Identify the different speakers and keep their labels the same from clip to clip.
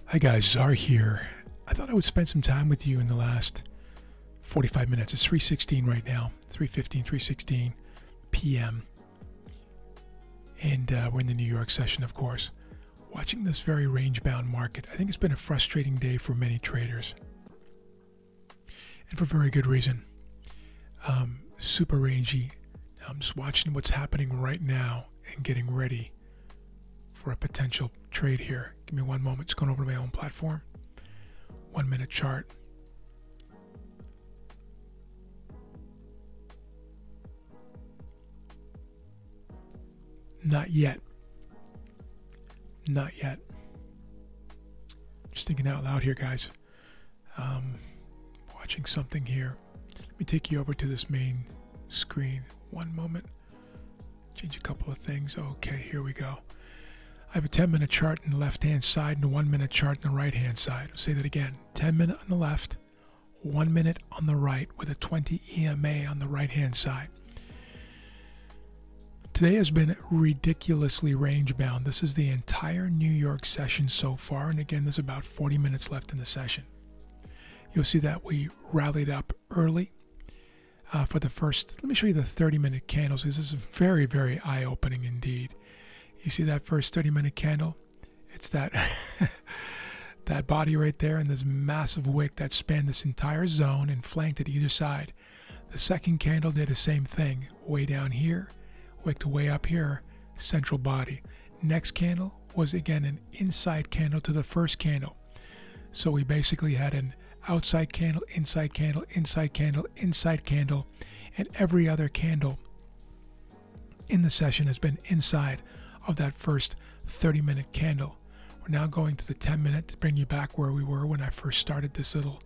Speaker 1: Hi guys, Czar here. I thought I would spend some time with you in the last 45 minutes. It's 3:16 right now, 3:16 p.m. And we're in the New York session, of course. Watching this very range-bound market, I think it's been a frustrating day for many traders. And for very good reason. Super rangy. I'm just watching what's happening right now and getting ready for a potential trade here. Give me one moment. Just going over to my own platform. 1 minute chart. Not yet. Not yet. Just thinking out loud here, guys. Watching something here. Let me take you over to this main screen. 1 moment. Change a couple of things. Okay, here we go. I have a 10-minute chart on the left-hand side and a 1 minute chart on the right-hand side. I'll say that again. 10 minute on the left, 1 minute on the right with a 20 EMA on the right-hand side. Today has been ridiculously range-bound. This is the entire New York session so far. And again, there's about 40 minutes left in the session. You'll see that we rallied up early for the first. Let me show you the 30-minute candles. This is very, very eye-opening indeed. You see that first 30-minute candle? It's that that body right there and this massive wick that spanned this entire zone and flanked at either side. The second candle did the same thing, way down here, wicked way up here, central body. Next candle was again an inside candle to the first candle. So we basically had an outside candle, inside candle, inside candle, inside candle, and every other candle in the session has been inside of that first 30-minute candle. We're now going to the 10-minute to bring you back where we were when I first started this little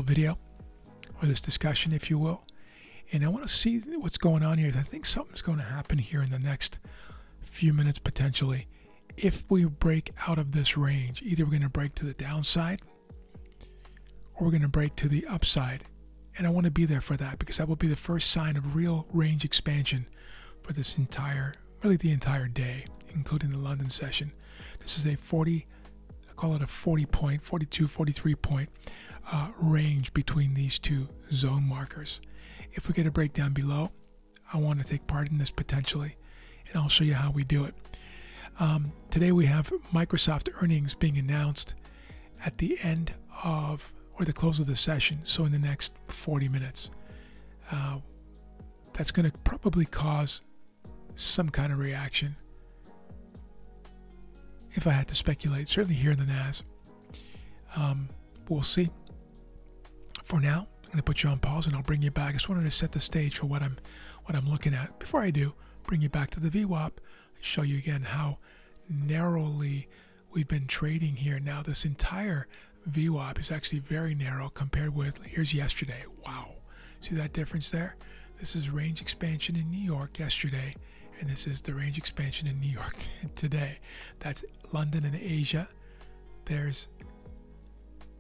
Speaker 1: video, or this discussion, if you will. And I want to see what's going on here. I think something's going to happen here in the next few minutes potentially. If we break out of this range, either we're going to break to the downside or we're going to break to the upside. And I want to be there for that because that will be the first sign of real range expansion for this really the entire day, including the London session. This is a 40, I call it a 40 point, 42, 43 point range between these two zone markers. If we get a breakdown below, I want to take part in this potentially, and I'll show you how we do it. Today we have Microsoft earnings being announced at the end of, or the close of the session, so in the next 40 minutes. That's going to probably cause some kind of reaction, if I had to speculate, certainly here in the NAS. We'll see. For now, I'm going to put you on pause and I'll bring you back. I just wanted to set the stage for what I'm looking at. Before I do, bring you back to the VWAP and show you again how narrowly we've been trading here. Now, this entire VWAP is actually very narrow compared with, here's yesterday. Wow. See that difference there? This is range expansion in New York yesterday, and this is the range expansion in New York today. That's London and Asia. There's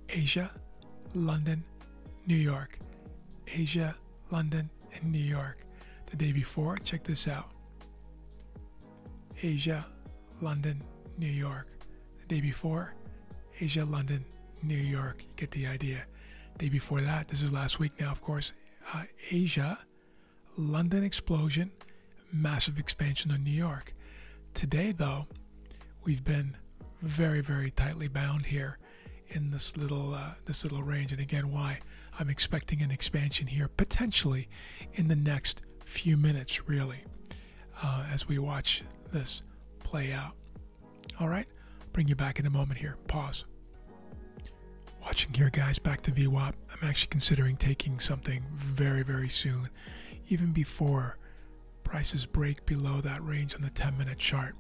Speaker 1: Asia, London, New York. Asia, London, and New York. The day before, check this out. Asia, London, New York. The day before, Asia, London, New York. You get the idea. Day before that, this is last week now, of course, Asia, London explosion, massive expansion on New York. Today, though, we've been very, very tightly bound here in this little range. And again, why? I'm expecting an expansion here potentially in the next few minutes, really, as we watch this play out. All right, bring you back in a moment here. Pause. Watching here, guys, back to VWAP. I'm actually considering taking something very, very soon, even before prices break below that range on the 10-minute chart.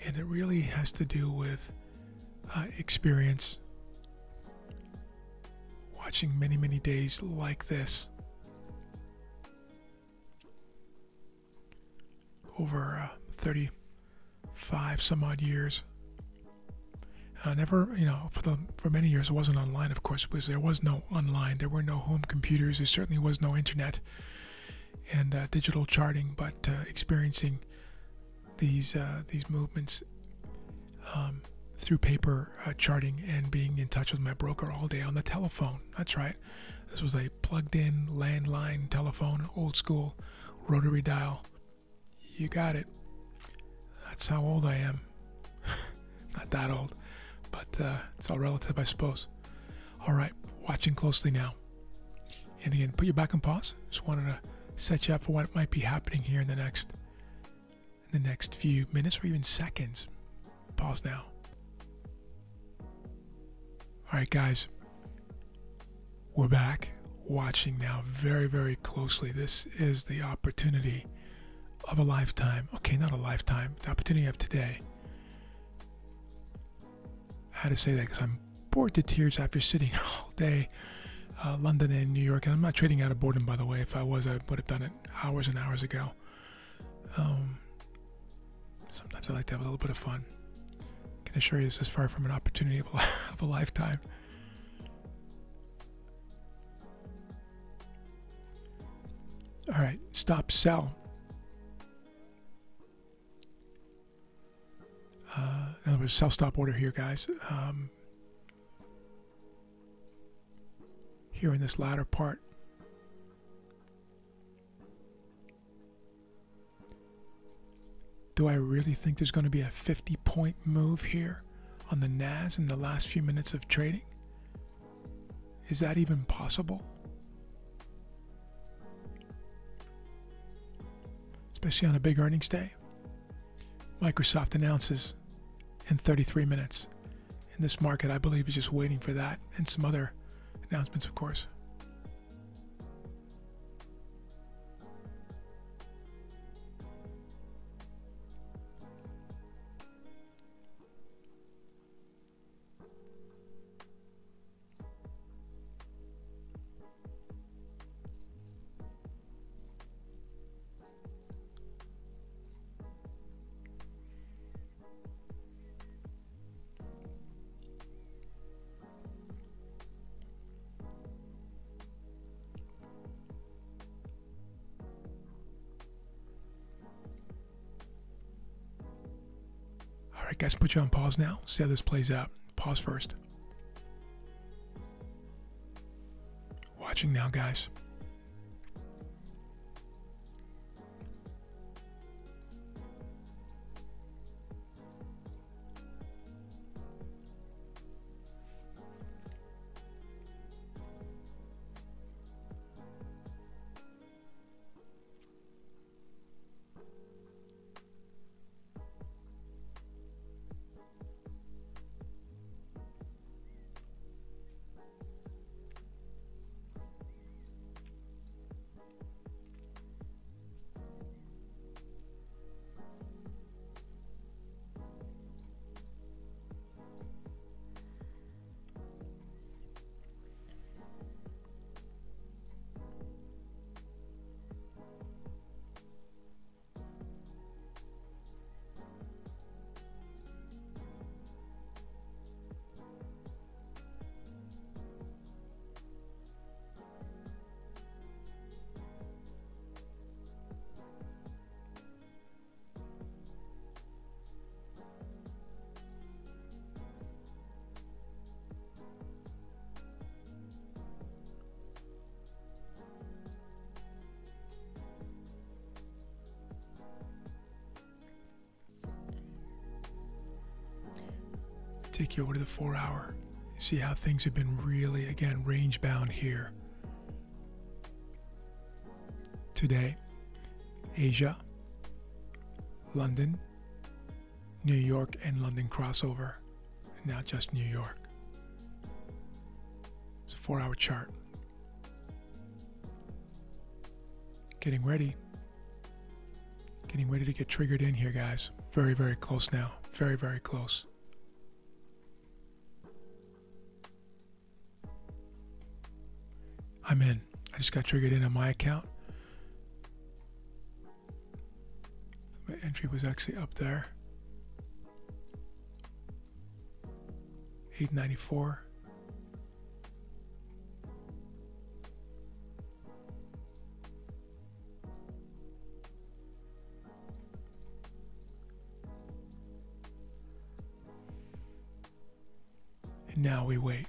Speaker 1: And it really has to do with experience. Watching many, many days like this over 35 some odd years. Never, for many years it wasn't online, of course, because there was no online. There were no home computers. There certainly was no internet and digital charting, but experiencing these movements through paper charting and being in touch with my broker all day on the telephone. That's right. This was a plugged-in landline telephone, old school, rotary dial. You got it. That's how old I am. Not that old, but it's all relative, I suppose. All right, watching closely now. And again, put you back on pause. Just wanted to set you up for what might be happening here in the next few minutes or even seconds. Pause now. All right, guys, we're back. Watching now very, very closely. This is the opportunity of a lifetime. Okay, not a lifetime. The opportunity of today. I had to say that because I'm bored to tears after sitting all day, London and New York. And I'm not trading out of boredom, by the way. If I was, I would have done it hours and hours ago. Sometimes I like to have a little bit of fun. I can assure you this is far from an opportunity of a lifetime. All right, stop, sell. In other words, sell stop order here, guys. Here in this latter part. Do I really think there's going to be a 50-point move here on the NAS in the last few minutes of trading? Is that even possible? Especially on a big earnings day. Microsoft announces in 33 minutes. And this market, I believe, is just waiting for that and some other announcements, of course. All right, guys, put you on pause now. See how this plays out. Pause first. Watching now, guys. Take you over to the 4-hour. See how things have been really, again, range bound here. Today, Asia, London, New York, and London crossover. And now just New York. It's a 4-hour chart. Getting ready. Getting ready to get triggered in here, guys. Very, very close now. Very, very close. I'm in. I just got triggered in on my account. My entry was actually up there. 894. Now we wait.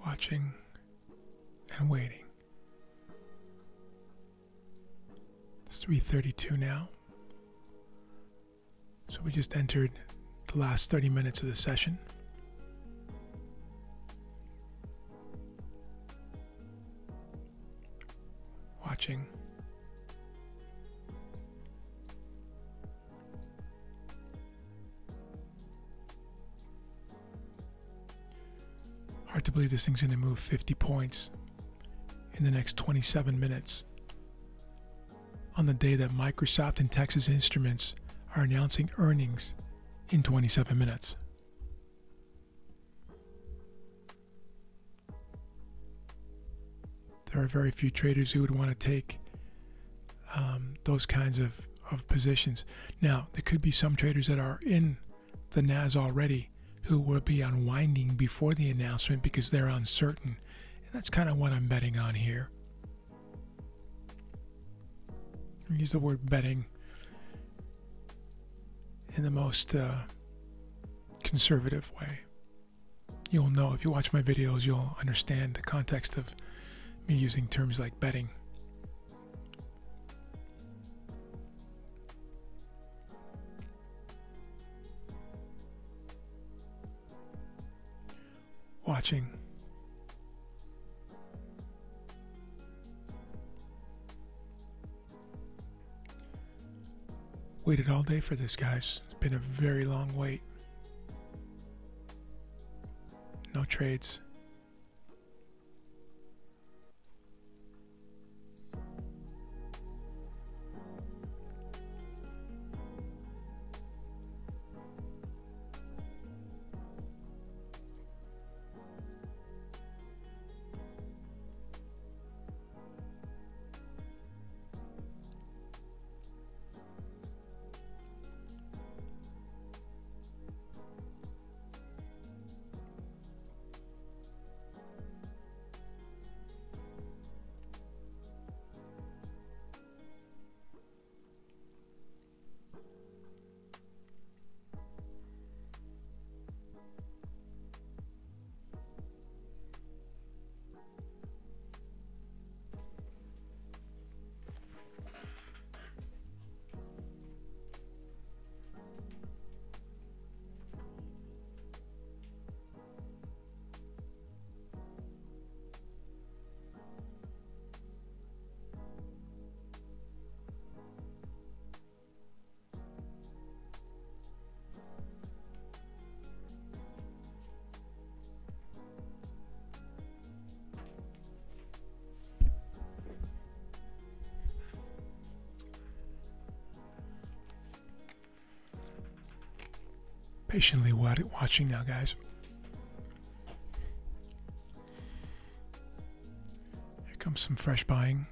Speaker 1: Watching and waiting. It's 3:32 now. So we just entered the last 30 minutes of the session. Watching. Hard to believe this thing's going to move 50 points in the next 27 minutes on the day that Microsoft and Texas Instruments are announcing earnings in 27 minutes. There are very few traders who would want to take those kinds of positions. Now, there could be some traders that are in the NAS already who will be unwinding before the announcement because they're uncertain. And that's kind of what I'm betting on here. I use the word betting in the most conservative way. You'll know, if you watch my videos, you'll understand the context of me using terms like betting. Watching. Waited all day for this, guys. It's been a very long wait. No trades. Patiently watching now, guys. Here comes some fresh buying.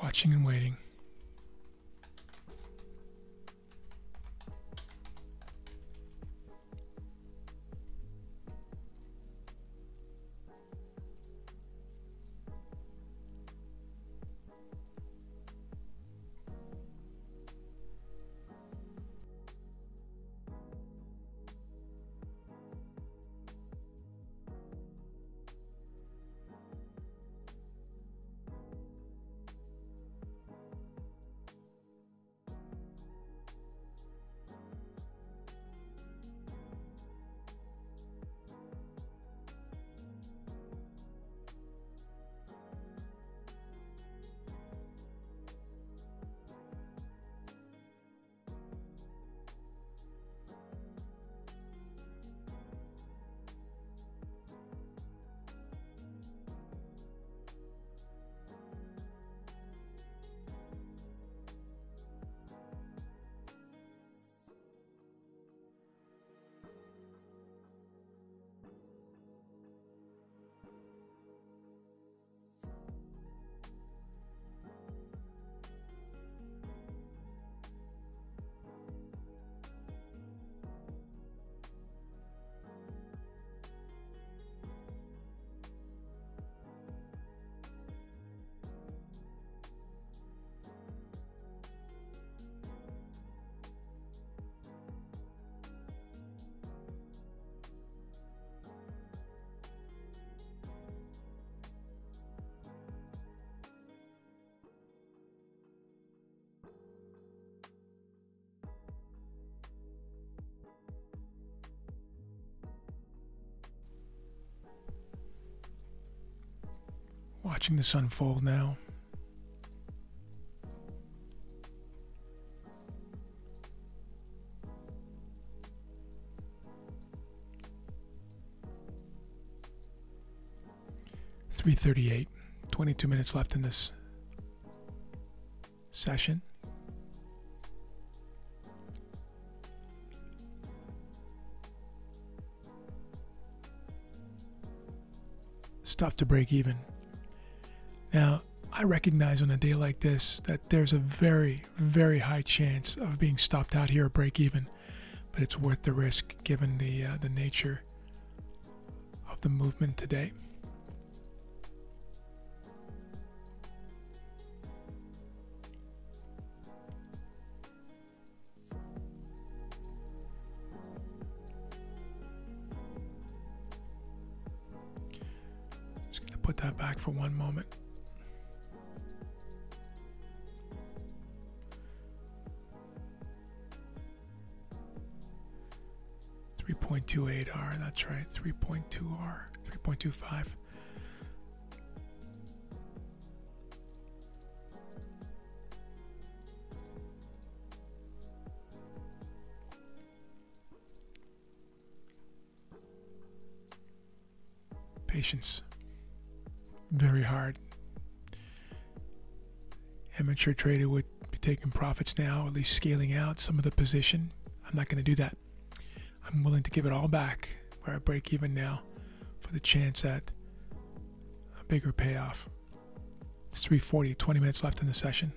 Speaker 1: Watching and waiting. Watching this unfold now. $3:38. 22 minutes left in this session. Stop to break even. Now, I recognize on a day like this that there's a very, very high chance of being stopped out here at break even, but it's worth the risk given the nature of the movement today. Put that back for one moment. $3.28R, that's right, 3.2R, 3.25. Patience. Very hard. Amateur trader would be taking profits now, at least scaling out some of the position. I'm not going to do that. I'm willing to give it all back where I break even now for the chance at a bigger payoff. It's 3:40, 20 minutes left in the session.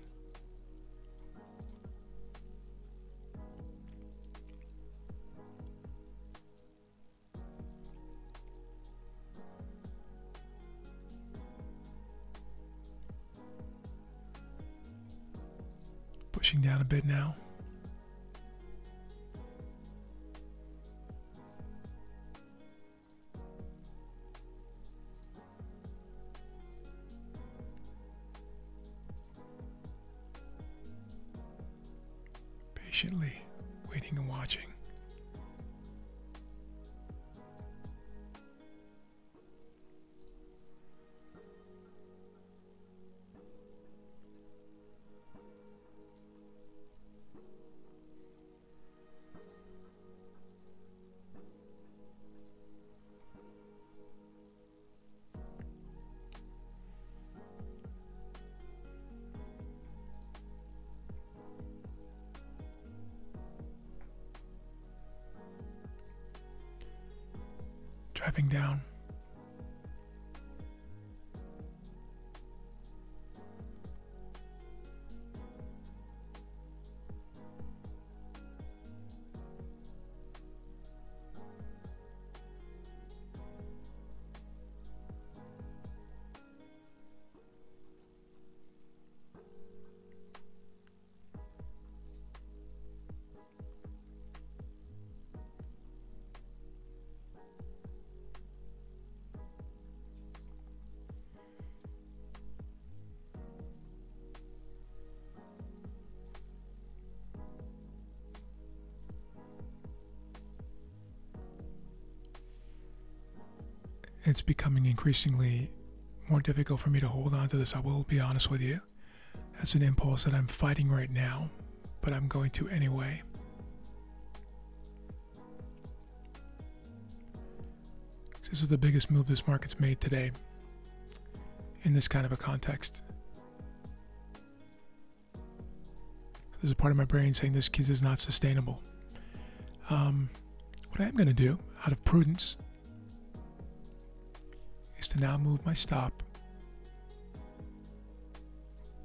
Speaker 1: Pushing down a bit now. Patiently waiting and watching. Driving down. It's becoming increasingly more difficult for me to hold on to this, I will be honest with you. That's an impulse that I'm fighting right now, but I'm going to anyway. This is the biggest move this market's made today in this kind of a context. There's a part of my brain saying this is not sustainable. What I am going to do, out of prudence, is to now move my stop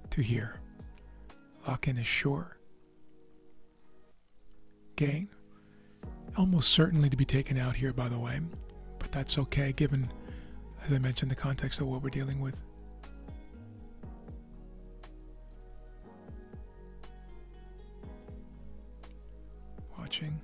Speaker 1: to here. Lock in a short gain. Almost certainly to be taken out here, by the way, but that's okay given, as I mentioned, the context of what we're dealing with. Watching.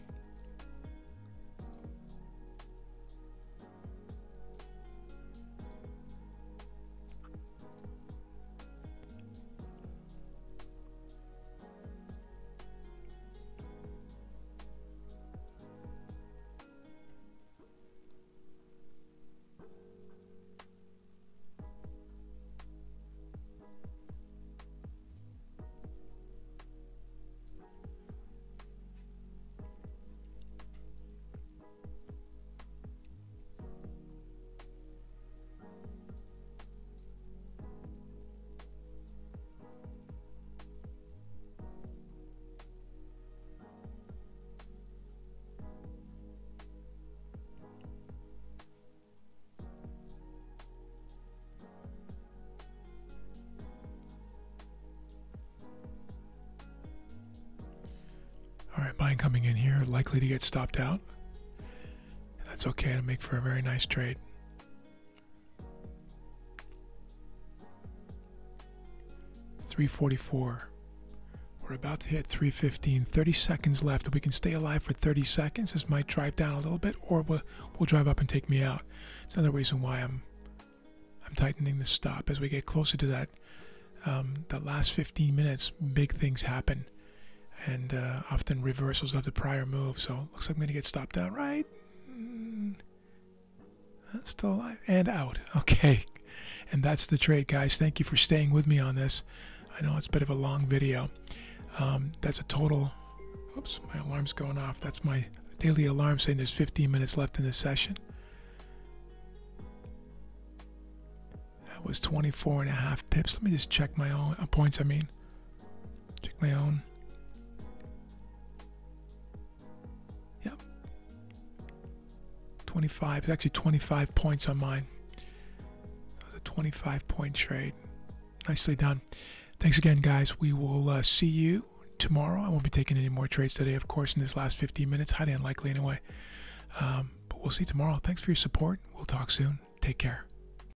Speaker 1: coming in here, likely to get stopped out. That's okay to make for a very nice trade. $344. We're about to hit 315. 30 seconds left. If we can stay alive for 30 seconds, this might drive down a little bit, or we'll drive up and take me out. It's another reason why I'm tightening the stop. As we get closer to that last 15 minutes, big things happen, and often reversals of the prior move. So looks like I'm going to get stopped out, right? Still alive and out. Okay, and that's the trade, guys. Thank you for staying with me on this. I know it's a bit of a long video. That's a total. Oops, my alarm's going off. That's my daily alarm saying there's 15 minutes left in the session. That was 24.5 pips. Let me just check my own points. Check my own. Yep. 25. It's actually 25 points on mine. That was a 25-point trade. Nicely done. Thanks again, guys. We will see you tomorrow. I won't be taking any more trades today, of course, in this last 15 minutes. Highly unlikely anyway. But we'll see you tomorrow. Thanks for your support. We'll talk soon. Take care.